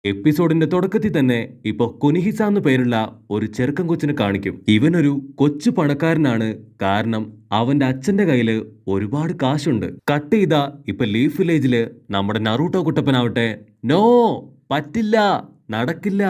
എപ്പിസോഡിന്റെ തുടക്കത്തിൽ തന്നെ ഇപ്പൊ കുനിഹിസ എന്ന് പേരുള്ള ഒരു ചെറുക്കൻ കൊച്ചിനെ കാണിക്കും. ഇവനൊരു കൊച്ചു പണക്കാരനാണ്. കാരണം അവന്റെ അച്ഛന്റെ കയ്യില് ഒരുപാട് കാശുണ്ട്. കട്ട് ചെയ്ത ഇപ്പൊ ലീഫ് വില്ലേജില് നമ്മുടെ നറൂട്ടോ കുട്ടപ്പനാവട്ടെ നോ പറ്റില്ല നടക്കില്ല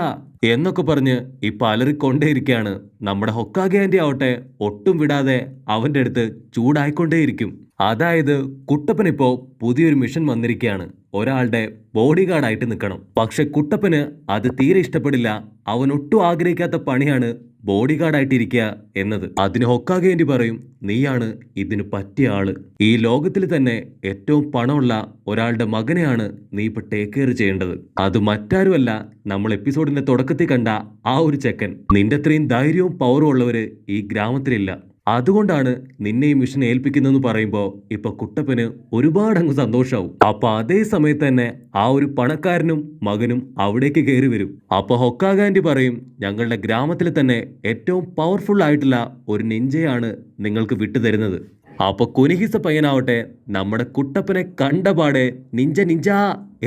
എന്നൊക്കെ പറഞ്ഞ് ഇപ്പൊ അലറിക്കൊണ്ടേയിരിക്കുകയാണ്. നമ്മുടെ ഹൊക്കാഗെ ആന്റി ആവട്ടെ ഒട്ടും വിടാതെ അവന്റെ അടുത്ത് ചൂടായിക്കൊണ്ടേയിരിക്കും. അതായത് കുട്ടപ്പനിപ്പോ പുതിയൊരു മിഷൻ വന്നിരിക്കുകയാണ്. ഒരാളുടെ ബോഡി ഗാർഡായിട്ട് നിൽക്കണം. പക്ഷെ കുട്ടപ്പന് അത് തീരെ ഇഷ്ടപ്പെടില്ല. അവൻ ഒട്ടും ആഗ്രഹിക്കാത്ത പണിയാണ് ബോഡി ഗാർഡായിട്ടിരിക്കുക എന്നത്. അതിന് ഹൊക്കാഗെ പറയും, നീയാണ് ഇതിന് പറ്റിയ ആള്. ഈ ലോകത്തിൽ തന്നെ ഏറ്റവും പണമുള്ള ഒരാളുടെ മകനെയാണ് നീ ഇപ്പൊ ടേക്ക് കെയർ ചെയ്യേണ്ടത്. അത് മറ്റാരുമല്ല, നമ്മൾ എപ്പിസോഡിന്റെ തുടക്കത്തിൽ കണ്ട ആ ഒരു ചെക്കൻ. നിന്റെ അത്രയും ധൈര്യവും പവറും ഉള്ളവര് ഈ ഗ്രാമത്തിലില്ല. അതുകൊണ്ടാണ് നിന്നെ ഈ മിഷൻ ഏൽപ്പിക്കുന്നതെന്ന് പറയുമ്പോ ഇപ്പൊ കുട്ടപ്പന് ഒരുപാട് അങ്ങ് സന്തോഷാവും. അപ്പൊ അതേ സമയത്ത് തന്നെ ആ ഒരു പണക്കാരനും മകനും അവിടേക്ക് കയറി വരും. അപ്പൊ ഹൊക്കാഗെ പറയും, ഞങ്ങളുടെ ഗ്രാമത്തിൽ തന്നെ ഏറ്റവും പവർഫുൾ ആയിട്ടുള്ള ഒരു നിഞ്ചയാണ് നിങ്ങൾക്ക് വിട്ടുതരുന്നത്. അപ്പൊ കുനിഹിസ പയ്യനാവട്ടെ നമ്മുടെ കുട്ടപ്പനെ കണ്ടപാടെ നിഞ്ച നിഞ്ച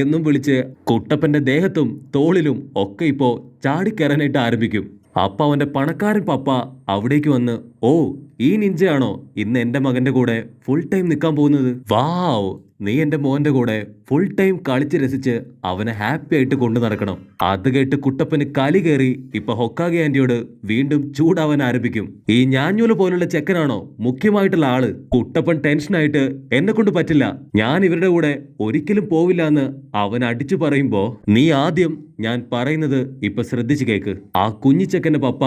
എന്നും വിളിച്ച് കുട്ടപ്പന്റെ ദേഹത്തും തോളിലും ഒക്കെ ഇപ്പോ ചാടിക്കയറാനായിട്ട് ആരംഭിക്കും. അപ്പൊ അവന്റെ പണക്കാരൻ പപ്പ അവിടേക്ക് വന്ന്, ഓ ഈ നിഞ്ചയാണോ ഇന്ന് എന്റെ മകന്റെ കൂടെ ഫുൾ ടൈം നിൽക്കാൻ പോകുന്നത്? വാവ്, നീ എന്റെ മോന്റെ കൂടെ ഫുൾ ടൈം കളിച്ച് രസിച്ച് അവനെ ഹാപ്പി ആയിട്ട് കൊണ്ടു നടക്കണം. അത് കേട്ട് കുട്ടപ്പന് കലി കയറി ഇപ്പൊ ഹൊക്കാഗെ ആന്റിയോട് വീണ്ടും ചൂടാവാൻ ആരംഭിക്കും. ഈ ഞാഞ്ഞൂല് പോലുള്ള ചെക്കനാണോ മുഖ്യമായിട്ടുള്ള ആള്? കുട്ടപ്പൻ ടെൻഷനായിട്ട് എന്നെ കൊണ്ട് പറ്റില്ല, ഞാൻ ഇവരുടെ കൂടെ ഒരിക്കലും പോവില്ല എന്ന് അവൻ അടിച്ചു പറയുമ്പോ, നീ ആദ്യം ഞാൻ പറയുന്നത് ഇപ്പൊ ശ്രദ്ധിച്ചു കേക്ക്. ആ കുഞ്ഞിച്ചക്കന്റെ പപ്പ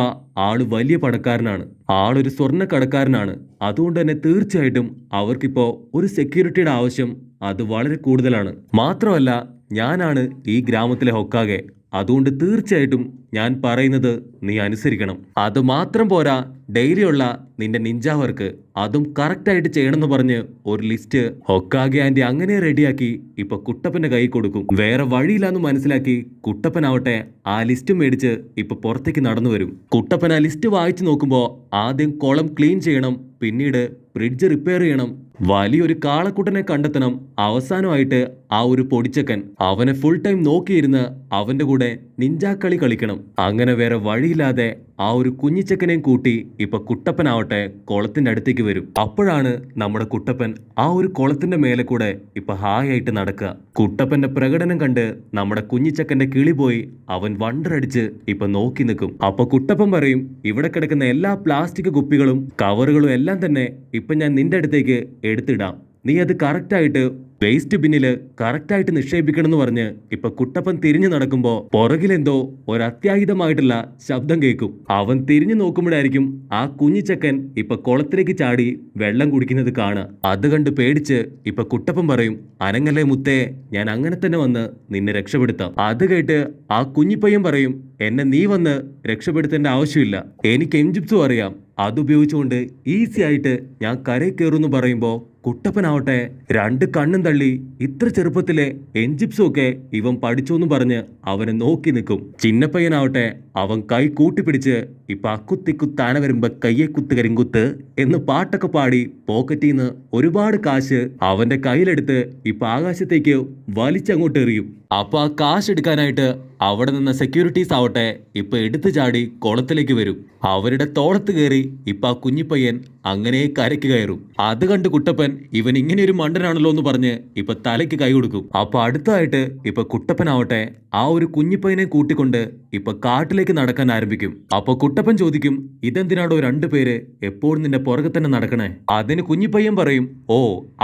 ആള് വലിയ പണക്കാരനാണ്. ആളൊരു സ്വർണ്ണ കടക്കാരനാണ്. അതുകൊണ്ട് തന്നെ തീർച്ചയായിട്ടും അവർക്കിപ്പോ ഒരു സെക്യൂരിറ്റിയുടെ ആവശ്യം അത് വളരെ കൂടുതലാണ്. മാത്രമല്ല ഞാനാണ് ഈ ഗ്രാമത്തിലെ ഹൊക്കാഗെ. അതുകൊണ്ട് തീർച്ചയായിട്ടും ഞാൻ പറയുന്നത് നീ അനുസരിക്കണം. അത് മാത്രം പോരാ, ഡെയിലിയുള്ള നിന്റെ നിഞ്ച വർക്ക് അതും കറക്റ്റായിട്ട് ചെയ്യണമെന്ന് പറഞ്ഞ് ഒരു ലിസ്റ്റ് ഹൊക്കാഗെ ആന്റി അങ്ങനെ റെഡിയാക്കി ഇപ്പൊ കുട്ടപ്പന്റെ കൈ കൊടുക്കും. വേറെ വഴിയില്ലാന്ന് മനസ്സിലാക്കി കുട്ടപ്പനാവട്ടെ ആ ലിസ്റ്റ് മേടിച്ച് ഇപ്പൊ പുറത്തേക്ക് നടന്നു വരും. കുട്ടപ്പൻ ആ ലിസ്റ്റ് വായിച്ചു നോക്കുമ്പോ ആദ്യം കുളം ക്ലീൻ ചെയ്യണം, പിന്നീട് ബ്രിഡ്ജ് റിപ്പയർ ചെയ്യണം, വലിയൊരു കാളക്കുട്ടനെ കണ്ടെത്തണം, അവസാനമായിട്ട് ആ ഒരു പൊടിച്ചക്കൻ അവനെ ഫുൾ ടൈം നോക്കിയിരുന്ന് അവന്റെ കൂടെ നിഞ്ചാക്കളി കളിക്കണം. അങ്ങനെ വേറെ വഴിയില്ലാതെ ആ ഒരു കുഞ്ഞിച്ചക്കനെയും കൂട്ടി ഇപ്പൊ കുട്ടപ്പനാവട്ടെ കുളത്തിന്റെ അടുത്തേക്ക് വരും. അപ്പോഴാണ് നമ്മുടെ കുട്ടപ്പൻ ആ ഒരു കുളത്തിന്റെ മേലെ കൂടെ ഇപ്പൊ ഹായ് ആയിട്ട് നടക്കുക. കുട്ടപ്പന്റെ പ്രകടനം കണ്ട് നമ്മുടെ കുഞ്ഞിച്ചക്കന്റെ കിളി പോയി അവൻ വണ്ടറടിച്ച് ഇപ്പൊ നോക്കി നിൽക്കും. അപ്പൊ കുട്ടപ്പൻ പറയും, ഇവിടെ കിടക്കുന്ന എല്ലാ പ്ലാസ്റ്റിക് കുപ്പികളും കവറുകളും എല്ലാം തന്നെ ഇപ്പൊ ഞാൻ നിന്റെ അടുത്തേക്ക് എടുത്തിടാം. നീ അത് കറക്റ്റായിട്ട് വേസ്റ്റ് ബിന്നില് കറക്റ്റായിട്ട് നിക്ഷേപിക്കണം എന്ന് പറഞ്ഞ് ഇപ്പൊ കുട്ടപ്പൻ തിരിഞ്ഞു നടക്കുമ്പോ പുറകിലെന്തോ ഒരു അത്യാഹിതമായിട്ടുള്ള ശബ്ദം കേൾക്കും. അവൻ തിരിഞ്ഞു നോക്കുമ്പോഴായിരിക്കും ആ കുഞ്ഞിച്ചക്കൻ ഇപ്പൊ കുളത്തിലേക്ക് ചാടി വെള്ളം കുടിക്കുന്നത് കാണുക. അത് കണ്ട് പേടിച്ച് ഇപ്പൊ കുട്ടപ്പൻ പറയും, അനങ്ങല്ലേ മുത്തേ, ഞാൻ അങ്ങനെ തന്നെ വന്ന് നിന്നെ രക്ഷപ്പെടുത്താം. അത് കേട്ട് ആ കുഞ്ഞിപ്പയ്യൻ പറയും, എന്നെ നീ വന്ന് രക്ഷപ്പെടുത്തേണ്ട ആവശ്യമില്ല, എനിക്ക് എംജിപ്സും അറിയാം, അതുപയോഗിച്ചുകൊണ്ട് ഈസി ആയിട്ട് ഞാൻ കരയിൽ കയറുമെന്ന് പറയുമ്പോ കുട്ടപ്പനാവട്ടെ രണ്ട് കണ്ണും തള്ളി ഇത്ര ചെറുപ്പത്തിലെ എൻജിപ്സും ഒക്കെ ഇവൻ പഠിച്ചോന്ന് പറഞ്ഞ് അവനെ നോക്കി നിൽക്കും. ചിന്നപ്പയ്യനാവട്ടെ അവൻ കൈ കൂട്ടിപ്പിടിച്ച് ഇപ്പൊ അക്കുത്തിക്കുത്താന വരുമ്പോ കയ്യെ കുത്ത് കരിങ്കുത്ത് എന്ന് പാട്ടൊക്കെ പാടി പോക്കറ്റിൽ നിന്ന് ഒരുപാട് കാശ് അവന്റെ കയ്യിലെടുത്ത് ഇപ്പൊ ആകാശത്തേക്ക് വലിച്ചങ്ങോട്ട് എറിയും. അപ്പൊ ആ കാശ് എടുക്കാനായിട്ട് അവിടെ നിന്ന് സെക്യൂരിറ്റീസ് ആവട്ടെ ഇപ്പൊ എടുത്തു ചാടി കുളത്തിലേക്ക് വരും. അവരുടെ തോളത്ത് കയറി ഇപ്പൊ ആ കുഞ്ഞിപ്പയ്യൻ അങ്ങനെ കരയ്ക്ക് കയറും. അത് കണ്ട് കുട്ടപ്പൻ ഇവൻ ഇങ്ങനെ ഒരു മണ്ടനാണല്ലോ എന്ന് പറഞ്ഞ് ഇപ്പൊ തലയ്ക്ക് കൈ കൊടുക്കും. അപ്പൊ അടുത്തായിട്ട് ഇപ്പൊ കുട്ടപ്പനാവട്ടെ ആ ഒരു കുഞ്ഞിപ്പയ്യനെ കൂട്ടിക്കൊണ്ട് ഇപ്പൊ കാട്ടിലേക്ക് നടക്കാൻ ആരംഭിക്കും. അപ്പൊ കുട്ടപ്പൻ ചോദിക്കും, ഇതെന്തിനാടോ രണ്ടുപേര് എപ്പോഴും നിന്റെ പുറകെ തന്നെ നടക്കണേ? അതിന് കുഞ്ഞിപ്പയ്യൻ പറയും, ഓ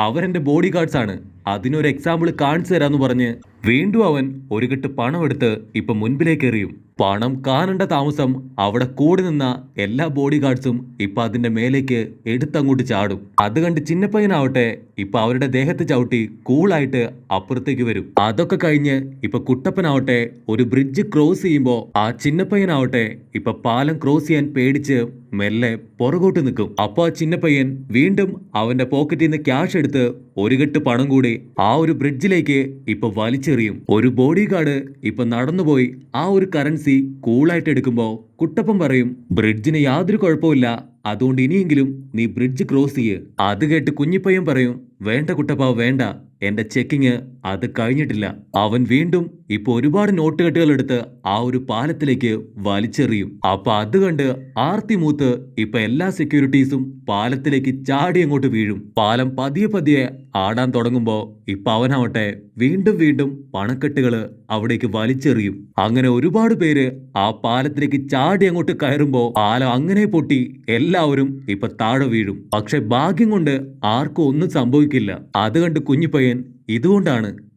അവരെന്റെ ബോഡി ഗാർഡ്സ് ആണ്, അതിനൊരു എക്സാമ്പിൾ കാണിച്ചു തരാന്ന് പറഞ്ഞ് വീണ്ടും അവൻ ഒരു കെട്ട് പണം എടുത്ത് ഇപ്പൊ മുൻപിലേക്ക് എറിയും. പണം കാണേണ്ട താമസം അവിടെ കൂടി നിന്ന എല്ലാ ബോഡി ഗാർഡ്സും ഇപ്പൊ അതിന്റെ മേലേക്ക് എടുത്തങ്ങോട്ട് ചാടും. അത് കണ്ട് ചിന്നപ്പയ്യനാവട്ടെ ഇപ്പൊ അവരുടെ ദേഹത്ത് ചവിട്ടി കൂളായിട്ട് അപ്പുറത്തേക്ക് വരും. അതൊക്കെ കഴിഞ്ഞ് ഇപ്പൊ കുട്ടപ്പനാവട്ടെ ഒരു ബ്രിഡ്ജ് ക്രോസ് ചെയ്യുമ്പോ ആ ചിന്നപ്പയ്യനാവട്ടെ ഇപ്പൊ പാലം ക്രോസ് ചെയ്യാൻ പേടിച്ച് മെല്ലെ പുറകോട്ട് നിൽക്കും. അപ്പൊ ആ ചിന്നപ്പയ്യൻ വീണ്ടും അവന്റെ പോക്കറ്റിൽ നിന്ന് ക്യാഷ് എടുത്ത് ഒരു കെട്ട് പണം കൂടി ആ ഒരു ബ്രിഡ്ജിലേക്ക് ഇപ്പൊ വലിച്ചെറിയും. ഒരു ബോഡി ഗാർഡ് ഇപ്പൊ നടന്നുപോയി ആ ഒരു കറൻസി കൂളായിട്ട് എടുക്കുമ്പോ കുട്ടപ്പൻ പറയും, ബ്രിഡ്ജിന് യാതൊരു കുഴപ്പമില്ല, അതുകൊണ്ട് ഇനിയെങ്കിലും നീ ബ്രിഡ്ജ് ക്രോസ് ചെയ്യ്. അത് കേട്ട് കുഞ്ഞിപ്പയ്യൻ പറയും, വേണ്ട കുട്ടപ്പ വേണ്ട, എന്റെ ചെക്കിങ് അത് കഴിഞ്ഞിട്ടില്ല. അവൻ വീണ്ടും ഇപ്പൊ ഒരുപാട് നോട്ടുകെട്ടുകൾ എടുത്ത് ആ ഒരു പാലത്തിലേക്ക് വലിച്ചെറിയും. അപ്പൊ അത് കണ്ട് ആർത്തി മൂത്ത് ഇപ്പൊ എല്ലാ സെക്യൂരിറ്റീസും പാലത്തിലേക്ക് ചാടി അങ്ങോട്ട് വീഴും. പാലം പതിയെ പതിയെ ആടാൻ തുടങ്ങുമ്പോ ഇപ്പൊ അവനാവട്ടെ വീണ്ടും വീണ്ടും പണക്കെട്ടുകള് അവിടേക്ക് വലിച്ചെറിയും. അങ്ങനെ ഒരുപാട് പേര് ആ പാലത്തിലേക്ക് ചാടി അങ്ങോട്ട് കയറുമ്പോ പാലം അങ്ങനെ പൊട്ടി എല്ലാവരും ഇപ്പൊ താഴെ വീഴും. പക്ഷെ ഭാഗ്യം കൊണ്ട് ആർക്കും ഒന്നും സംഭവിക്കില്ല. അത് കണ്ട് കുഞ്ഞിപ്പയ്യൻ,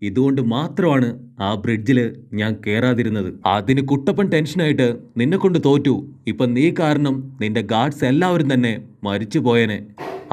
ഇതുകൊണ്ട് മാത്രമാണ് ആ ബ്രിഡ്ജില് ഞാൻ കേറാതിരുന്നത്. അതിന് കുട്ടപ്പൻ ടെൻഷനായിട്ട്, നിന്നെ കൊണ്ട് തോറ്റു, ഇപ്പൊ നീ കാരണം നിന്റെ ഗാർഡ്സ് എല്ലാവരും തന്നെ മരിച്ചു പോയനെ.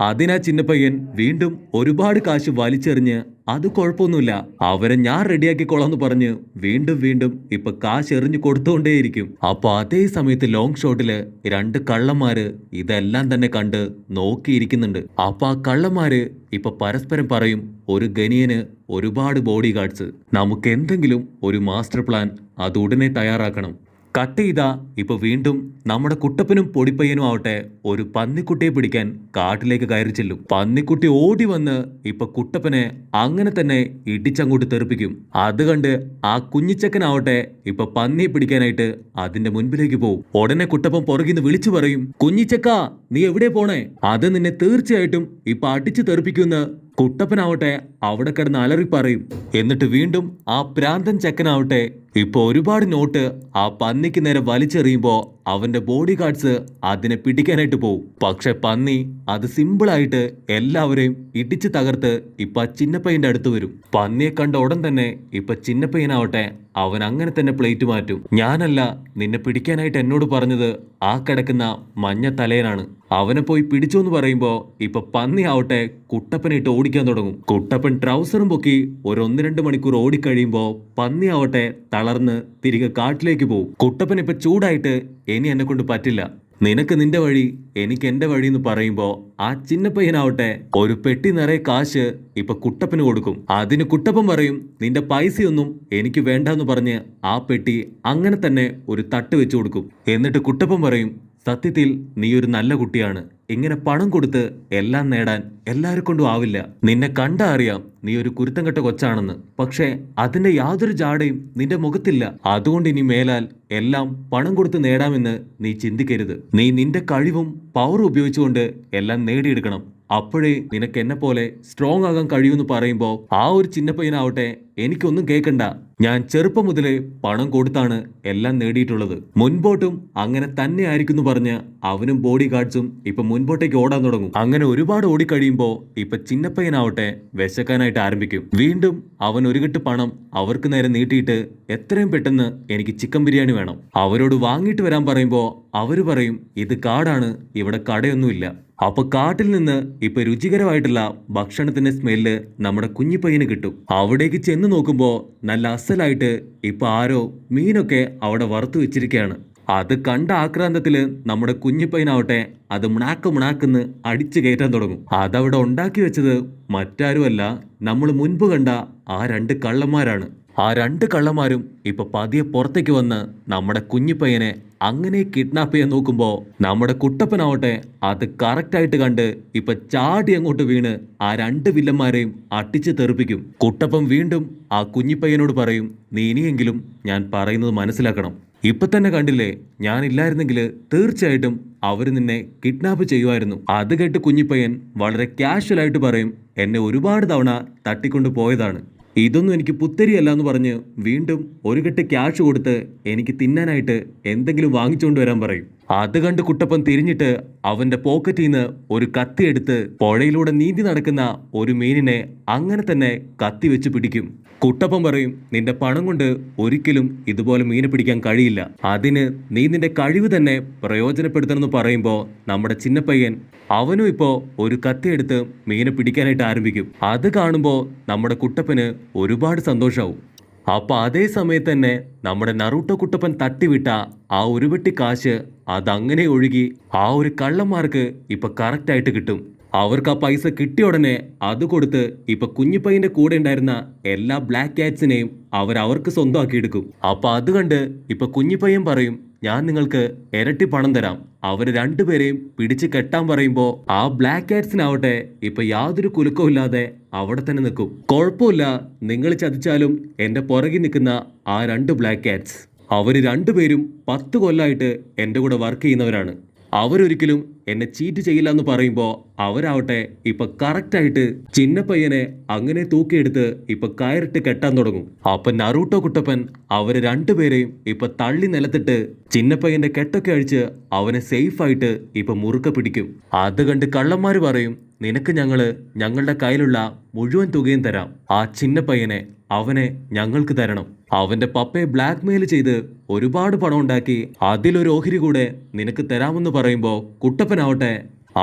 അതിനാ ചിന്നപ്പയ്യൻ വീണ്ടും ഒരുപാട് കാശ് വലിച്ചെറിഞ്ഞ്, അത് കുഴപ്പമൊന്നുമില്ല, അവരെ ഞാൻ റെഡിയാക്കിക്കോളാന്ന് പറഞ്ഞ് വീണ്ടും വീണ്ടും ഇപ്പൊ കാശ് എറിഞ്ഞു കൊടുത്തുകൊണ്ടേയിരിക്കും. അപ്പൊ അതേ സമയത്ത് ലോങ് ഷോട്ടില് 2 കള്ളന്മാര് ഇതെല്ലാം തന്നെ കണ്ട് നോക്കിയിരിക്കുന്നുണ്ട്. അപ്പൊ ആ കള്ളന്മാര് ഇപ്പൊ പരസ്പരം പറയും, ഒരു ഗനിയന് ഒരുപാട് ബോഡി ഗാർഡ്സ്, നമുക്ക് എന്തെങ്കിലും ഒരു മാസ്റ്റർ പ്ലാൻ അത് ഉടനെ തയ്യാറാക്കണം. കട്ട് ചെയ്താ ഇപ്പൊ വീണ്ടും നമ്മുടെ കുട്ടപ്പനും പൊടിപ്പയ്യനും ആവട്ടെ ഒരു പന്നിക്കുട്ടിയെ പിടിക്കാൻ കാട്ടിലേക്ക് കയറി ചെല്ലും. പന്നിക്കുട്ടി ഓടി വന്ന് ഇപ്പൊ കുട്ടപ്പനെ അങ്ങനെ തന്നെ ഇടിച്ചങ്ങോട്ട് തെറിപ്പിക്കും. അത് കണ്ട് ആ കുഞ്ഞിച്ചക്കനാവട്ടെ ഇപ്പൊ പന്നിയെ പിടിക്കാനായിട്ട് അതിന്റെ മുൻപിലേക്ക് പോവും. ഉടനെ കുട്ടപ്പൻ പുറകിന്ന് വിളിച്ചു പറയും, കുഞ്ഞിച്ചക്ക നീ എവിടെ പോണേ, അത് നിന്നെ തീർച്ചയായിട്ടും ഇപ്പൊ അടിച്ചു തെറിപ്പിക്കുമെന്ന് കുട്ടപ്പനാവട്ടെ അവിടെ കിടന്ന് അലറി പറയും. എന്നിട്ട് വീണ്ടും ആ പ്രാന്തൻ ചെക്കനാവട്ടെ ഇപ്പൊ ഒരുപാട് നോട്ട് ആ പന്നിക്ക് നേരെ വലിച്ചെറിയുമ്പോ അവന്റെ ബോഡി ഗാർഡ്സ് അതിനെ പിടിക്കാനായിട്ട് പോവും. പക്ഷെ പന്നി അത് സിമ്പിളായിട്ട് എല്ലാവരെയും ഇടിച്ചു തകർത്ത് ഇപ്പൊ ചിന്നപ്പയ്യന്റെ അടുത്ത് വരും. പന്നിയെ കണ്ട ഉടൻ തന്നെ ഇപ്പൊ ചിന്നപ്പയ്യനാവട്ടെ അവൻ അങ്ങനെ തന്നെ പ്ലേറ്റ് മാറ്റും. ഞാനല്ല നിന്നെ പിടിക്കാനായിട്ട് എന്നോട് പറഞ്ഞത് ആ കിടക്കുന്ന മഞ്ഞ തലയനാണ്, അവനെ പോയി പിടിച്ചു എന്ന് പറയുമ്പോ ഇപ്പൊ പന്നി ആവട്ടെ കുട്ടപ്പനിട്ട് ഓടിക്കാൻ തുടങ്ങും. കുട്ടപ്പൻ ട്രൗസറും പൊക്കി ഒരു 1-2 മണിക്കൂർ ഓടിക്കഴിയുമ്പോ പന്നി ആവട്ടെ തളർന്ന് തിരികെ കാട്ടിലേക്ക് പോകും. കുട്ടപ്പൻ ഇപ്പൊ ചൂടായിട്ട്, ഇനി എന്നെ കൊണ്ട് പറ്റില്ല, നിനക്ക് നിന്റെ വഴി എനിക്ക് എന്റെ വഴി എന്ന് പറയുമ്പോ ആ ചിന്നപ്പയ്യനാവട്ടെ ഒരു പെട്ടി നിറയെ കാശ് ഇപ്പൊ കുട്ടപ്പന് കൊടുക്കും. അതിന് കുട്ടപ്പൻ പറയും, നിന്റെ പൈസയൊന്നും എനിക്ക് വേണ്ടെന്ന് പറഞ്ഞ് ആ പെട്ടി അങ്ങനെ തന്നെ ഒരു തട്ട് വെച്ചു കൊടുക്കും. എന്നിട്ട് കുട്ടപ്പൻ പറയും, സത്യത്തിൽ നീ ഒരു നല്ല കുട്ടിയാണ്, ഇങ്ങനെ പണം കൊടുത്ത് എല്ലാം നേടാൻ എല്ലാരെ കൊണ്ടും ആവില്ല, നിന്നെ കണ്ടാ അറിയാം നീ ഒരു കുരുത്തം കെട്ട കൊച്ചാണെന്ന്, പക്ഷെ അതിന്റെ യാതൊരു ജാടയും നിന്റെ മുഖത്തില്ല, അതുകൊണ്ട് ഇനി മേലാൽ എല്ലാം പണം കൊടുത്ത് നേടാമെന്ന് നീ ചിന്തിക്കരുത്, നീ നിന്റെ കഴിവും പവറും ഉപയോഗിച്ചുകൊണ്ട് എല്ലാം നേടിയെടുക്കണം, അപ്പോഴേ നിനക്ക് എന്നെ പോലെ സ്ട്രോങ് ആകാൻ കഴിയുമെന്ന് പറയുമ്പോ ആ ഒരു ചിന്നപ്പയ്യനാവട്ടെ എനിക്കൊന്നും കേൾക്കണ്ട, ഞാൻ ചെറുപ്പം മുതലേ പണം കൊടുത്താണ് എല്ലാം നേടിയിട്ടുള്ളത്, മുൻപോട്ടും അങ്ങനെ തന്നെ ആയിരിക്കും പറഞ്ഞ് അവനും ബോഡി ഗാർഡ്സും ഇപ്പൊ മുൻപോട്ടേക്ക് ഓടാൻ തുടങ്ങും. അങ്ങനെ ഒരുപാട് ഓടിക്കഴിയുമ്പോ ഇപ്പൊ ചിന്നപ്പയ്യനാവട്ടെ വിശക്കാനായിട്ട് ആരംഭിക്കും. വീണ്ടും അവൻ ഒരു കെട്ട് പണം അവർക്ക് നേരെ നീട്ടിയിട്ട്, എത്രയും പെട്ടെന്ന് എനിക്ക് ചിക്കൻ ബിരിയാണി വേണം, അവരോട് വാങ്ങിയിട്ട് വരാൻ പറയുമ്പോ അവര് പറയും, ഇത് കാടാണ്, ഇവിടെ കടയൊന്നുമില്ല. അപ്പൊ കാട്ടിൽ നിന്ന് ഇപ്പൊ രുചികരമായിട്ടുള്ള ഭക്ഷണത്തിന്റെ സ്മെല്ല് നമ്മുടെ കുഞ്ഞിപ്പയ്യന് കിട്ടും. അവിടേക്ക് ചെന്ന് നോക്കുമ്പോ നല്ല അസലായിട്ട് ഇപ്പൊ ആരോ മീനൊക്കെ അവിടെ വറുത്തു വെച്ചിരിക്കുകയാണ്. അത് കണ്ട ആക്രാന്തത്തില് നമ്മുടെ കുഞ്ഞിപ്പയ്യനാവട്ടെ അത് മുണാക്കുന്ന് അടിച്ചു കയറ്റാൻ തുടങ്ങും. അതവിടെ ഉണ്ടാക്കി വെച്ചത് മറ്റാരുമല്ല, നമ്മൾ മുൻപ് കണ്ട ആ 2 കള്ളന്മാരാണ്. ആ 2 കള്ളന്മാരും ഇപ്പൊ പതിയെ പുറത്തേക്ക് വന്ന് നമ്മുടെ കുഞ്ഞിപ്പയ്യനെ അങ്ങനെ കിഡ്നാപ്പ് ചെയ്യാൻ നോക്കുമ്പോ നമ്മുടെ കുട്ടപ്പനാവട്ടെ അത് കറക്റ്റായിട്ട് കണ്ട് ഇപ്പൊ ചാടി അങ്ങോട്ട് വീണ് ആ 2 വില്ലന്മാരെയും അട്ടിച്ച് തെറിപ്പിക്കും. കുട്ടപ്പൻ വീണ്ടും ആ കുഞ്ഞിപ്പയ്യനോട് പറയും, നീ ഇനിയെങ്കിലും ഞാൻ പറയുന്നത് മനസ്സിലാക്കണം, ഇപ്പൊ തന്നെ കണ്ടില്ലേ, ഞാനില്ലായിരുന്നെങ്കിൽ തീർച്ചയായിട്ടും അവര് നിന്നെ കിഡ്നാപ്പ് ചെയ്യുമായിരുന്നു. അത് കേട്ട് കുഞ്ഞിപ്പയ്യൻ വളരെ കാഷ്വൽ ആയിട്ട് പറയും, എന്നെ ഒരുപാട് തവണ തട്ടിക്കൊണ്ട് പോയതാണ്, ഇതൊന്നും എനിക്ക് പുത്തരിയല്ല എന്ന് പറഞ്ഞ് വീണ്ടും ഒരു കെട്ട് ക്യാഷ് കൊടുത്ത് എനിക്ക് തിന്നാനായിട്ട് എന്തെങ്കിലും വാങ്ങിച്ചുകൊണ്ട് വരാൻ പറയും. അത് കണ്ട് കുട്ടപ്പൻ തിരിഞ്ഞിട്ട് അവന്റെ പോക്കറ്റിൽ നിന്ന് ഒരു കത്തി എടുത്ത് പുഴയിലൂടെ നീന്തി നടക്കുന്ന ഒരു മീനിനെ അങ്ങനെ തന്നെ കത്തി വെച്ച് പിടിക്കും. കുട്ടപ്പൻ പറയും, നിന്റെ പണം കൊണ്ട് ഒരിക്കലും ഇതുപോലെ മീനെ പിടിക്കാൻ കഴിയില്ല, അതിന് നീ നിന്റെ കഴിവ് തന്നെ പ്രയോജനപ്പെടുത്തണമെന്ന് പറയുമ്പോ നമ്മുടെ ചിന്നപ്പയ്യൻ അവനും ഇപ്പോ ഒരു കത്തിയെടുത്ത് മീനെ പിടിക്കാനായിട്ട് ആരംഭിക്കും. അത് കാണുമ്പോ നമ്മുടെ കുട്ടപ്പന് ഒരുപാട് സന്തോഷാവും. അപ്പൊ അതേ സമയത്ത് തന്നെ നമ്മുടെ നറൂട്ടോ കുട്ടപ്പൻ തട്ടിവിട്ട ആ ഒരു വെട്ടി കാശ് അതങ്ങനെ ഒഴുകി ആ ഒരു കള്ളന്മാർക്ക് ഇപ്പൊ കറക്റ്റായിട്ട് കിട്ടും. അവർക്ക് ആ പൈസ കിട്ടിയ ഉടനെ അത് കൊടുത്ത് ഇപ്പൊ കുഞ്ഞിപ്പയ്യന്റെ കൂടെ ഉണ്ടായിരുന്ന എല്ലാ ബ്ലാക്ക് ക്യാറ്റ്സിനെയും അവർക്ക് സ്വന്തമാക്കി എടുക്കും. അപ്പൊ അത് കണ്ട് ഇപ്പൊ കുഞ്ഞിപ്പയ്യൻ പറയും, ഞാൻ നിങ്ങൾക്ക് ഇരട്ടി പണം തരാം. അവര് രണ്ടുപേരെയും പിടിച്ച് കെട്ടാൻ പറയുമ്പോ ആ ബ്ലാക്ക് കാറ്റ്സിനാവട്ടെ ഇപ്പൊ യാതൊരു കുലുക്കവും ഇല്ലാതെ അവിടെ തന്നെ നിൽക്കും. കുഴപ്പമില്ല, നിങ്ങൾ ചതിച്ചാലും എന്റെ പുറകിൽ നിൽക്കുന്ന ആ 2 ബ്ലാക്ക് കാറ്റ്സ്, അവര് രണ്ടുപേരും 10 കൊല്ലമായിട്ട് എന്റെ കൂടെ വർക്ക് ചെയ്യുന്നവരാണ്. അവരൊരിക്കലും എന്നെ ചീറ്റ് ചെയ്യില്ല എന്ന് പറയുമ്പോ അവരാവട്ടെ ഇപ്പൊ കറക്റ്റായിട്ട് ചിന്നപ്പയ്യനെ അങ്ങനെ തൂക്കിയെടുത്ത് ഇപ്പൊ കയറിട്ട് കെട്ടാൻ തുടങ്ങും. അപ്പൊ നറൂട്ടോ കുട്ടപ്പൻ അവര് രണ്ടുപേരെയും ഇപ്പൊ തള്ളി നിലത്തിട്ട് ചിന്നപ്പയ്യന്റെ കെട്ടൊക്കെ അഴിച്ച് അവനെ സേഫ് ആയിട്ട് ഇപ്പൊ മുറുക്കെ പിടിക്കും. അത് കണ്ട് കള്ളന്മാര് പറയും, നിനക്ക് ഞങ്ങളുടെ കയ്യിലുള്ള മുഴുവൻ തുകയും തരാം. ആ ചിന്നപ്പയ്യനെ അവനെ ഞങ്ങൾക്ക് തരണം. അവന്റെ പപ്പയെ ബ്ലാക്ക് മെയിൽ ചെയ്ത് ഒരുപാട് പണം ഉണ്ടാക്കി അതിലൊരു ഓഹരി കൂടെ നിനക്ക് തരാമെന്ന് പറയുമ്പോ കുട്ടപ്പനാവട്ടെ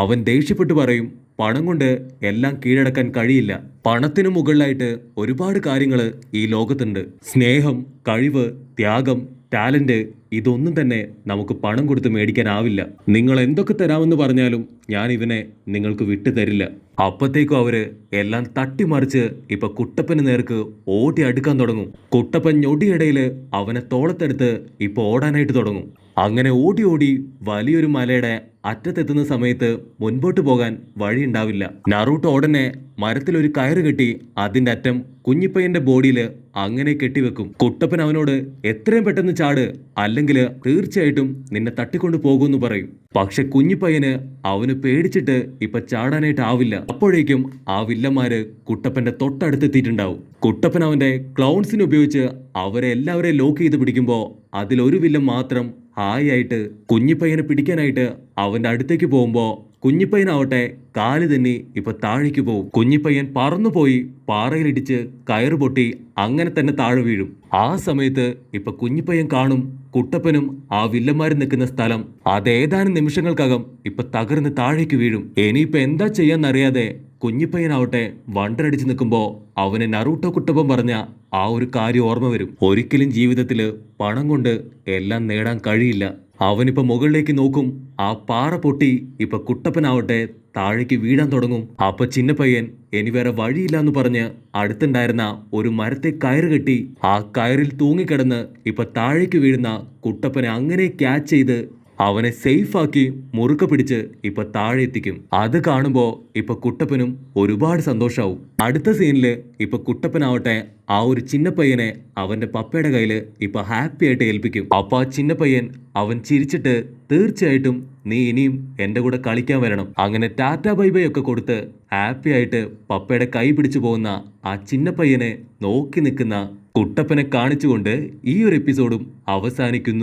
അവൻ ദേഷ്യപ്പെട്ട് പറയും, പണം കൊണ്ട് എല്ലാം കീഴടക്കാൻ കഴിയില്ല. പണത്തിനു മുകളിലായിട്ട് ഒരുപാട് കാര്യങ്ങൾ ഈ ലോകത്തുണ്ട്. സ്നേഹം, കഴിവ്, ത്യാഗം, ടാലന്റ്, ഇതൊന്നും തന്നെ നമുക്ക് പണം കൊടുത്ത് മേടിക്കാനാവില്ല. നിങ്ങൾ എന്തൊക്കെ തരാമെന്ന് പറഞ്ഞാലും ഞാൻ ഇവനെ നിങ്ങൾക്ക് വിട്ടു തരില്ല. അപ്പത്തേക്കും അവര് എല്ലാം തട്ടിമറിച്ച് ഇപ്പൊ കുട്ടപ്പന് നേർക്ക് ഓടി അടുക്കാൻ തുടങ്ങും. കുട്ടപ്പൻ ഞൊടിയിടയില് അവനെ തോളത്തെടുത്ത് ഇപ്പൊ ഓടാനായിട്ട് തുടങ്ങും. അങ്ങനെ ഓടി ഓടി വലിയൊരു മലയുടെ അറ്റത്തെത്തുന്ന സമയത്ത് മുൻപോട്ട് പോകാൻ വഴിയുണ്ടാവില്ല. നറൂട്ടോ ഉടനെ മരത്തിലൊരു കയറ് കെട്ടി അതിന്റെ അറ്റം കുഞ്ഞിപ്പയ്യന്റെ ബോഡിയിൽ അങ്ങനെ കെട്ടിവെക്കും. കുട്ടപ്പൻ അവനോട് എത്രയും പെട്ടെന്ന് ചാട്, അല്ലെങ്കിൽ തീർച്ചയായിട്ടും നിന്നെ തട്ടിക്കൊണ്ടു പോകുമെന്ന് പറയും. പക്ഷെ കുഞ്ഞിപ്പയ്യന് അവന് പേടിച്ചിട്ട് ഇപ്പൊ ചാടാനായിട്ട് ആവില്ല. അപ്പോഴേക്കും ആ വില്ലന്മാര് കുട്ടപ്പന്റെ തൊട്ടടുത്തെത്തിയിട്ടുണ്ടാവും. കുട്ടപ്പൻ അവന്റെ ക്ലൗൺസിനെ ഉപയോഗിച്ച് അവരെ എല്ലാവരെയും ലോക്ക് ചെയ്ത് പിടിക്കുമ്പോ അതിലൊരു വില്ലൻ മാത്രം ഹായായിട്ട് കുഞ്ഞിപ്പയ്യനെ പിടിക്കാനായിട്ട് അവന്റെ അടുത്തേക്ക് പോകുമ്പോ കുഞ്ഞിപ്പയ്യനാവട്ടെ കാല് തന്നെ ഇപ്പൊ താഴേക്ക് പോവും. കുഞ്ഞിപ്പയ്യൻ പറന്നുപോയി പാറയിലിടിച്ച് കയറ് പൊട്ടി അങ്ങനെ തന്നെ താഴെ വീഴും. ആ സമയത്ത് ഇപ്പൊ കുഞ്ഞിപ്പയ്യൻ കാണും കുട്ടപ്പനും ആ വില്ലന്മാരും നിൽക്കുന്ന സ്ഥലം അതേതാനും നിമിഷങ്ങൾക്കകം ഇപ്പൊ തകർന്ന് താഴേക്ക് വീഴും. ഇനിയിപ്പൊ എന്താ ചെയ്യാന്നറിയാതെ കുഞ്ഞിപ്പയ്യനാവട്ടെ വണ്ടറടിച്ച് നിൽക്കുമ്പോ അവന് നറൂട്ടോ കുട്ടപ്പൻ പറഞ്ഞ ആ ഒരു കാര്യം ഓർമ്മ വരും. ഒരിക്കലും ജീവിതത്തില് പണം കൊണ്ട് എല്ലാം നേടാൻ കഴിയില്ല. അവനിപ്പോ മുകളിലേക്ക് നോക്കും, ആ പാറ പൊട്ടി ഇപ്പൊ കുട്ടപ്പനാവട്ടെ താഴേക്ക് വീഴാൻ തുടങ്ങും. അപ്പൊ ചിന്നപ്പയ്യൻ ഇനി വേറെ വഴിയില്ല എന്ന് പറഞ്ഞ് അടുത്തുണ്ടായിരുന്ന ഒരു മരത്തെ കയറ് കെട്ടി ആ കയറിൽ തൂങ്ങിക്കിടന്ന് ഇപ്പൊ താഴേക്ക് വീഴുന്ന കുട്ടപ്പനെ അങ്ങനെ ക്യാച്ച് ചെയ്ത് അവനെ സേഫ് ആക്കി മുറുക്ക പിടിച്ച് ഇപ്പൊ താഴെ എത്തിക്കും. അത് കാണുമ്പോ ഇപ്പൊ കുട്ടപ്പനും ഒരുപാട് സന്തോഷാവും. അടുത്ത സീനില് ഇപ്പൊ കുട്ടപ്പനാവട്ടെ ആ ഒരു ചിന്നപ്പയ്യനെ അവന്റെ പപ്പയുടെ കയ്യില് ഇപ്പൊ ഹാപ്പി ആയിട്ട് ഏൽപ്പിക്കും. അപ്പൊ ആ ചിന്നപ്പയ്യൻ അവൻ ചിരിച്ചിട്ട് തീർച്ചയായിട്ടും നീ ഇനിയും എന്റെ കൂടെ കളിക്കാൻ വരണം, അങ്ങനെ ടാറ്റ ബൈ ബൈ ഒക്കെ കൊടുത്ത് ഹാപ്പി ആയിട്ട് പപ്പയുടെ കൈ പിടിച്ചു പോകുന്ന ആ ചിന്നപ്പയ്യനെ നോക്കി നിൽക്കുന്ന കുട്ടപ്പനെ കാണിച്ചുകൊണ്ട് ഈ ഒരു എപ്പിസോഡും അവസാനിക്കുന്നു.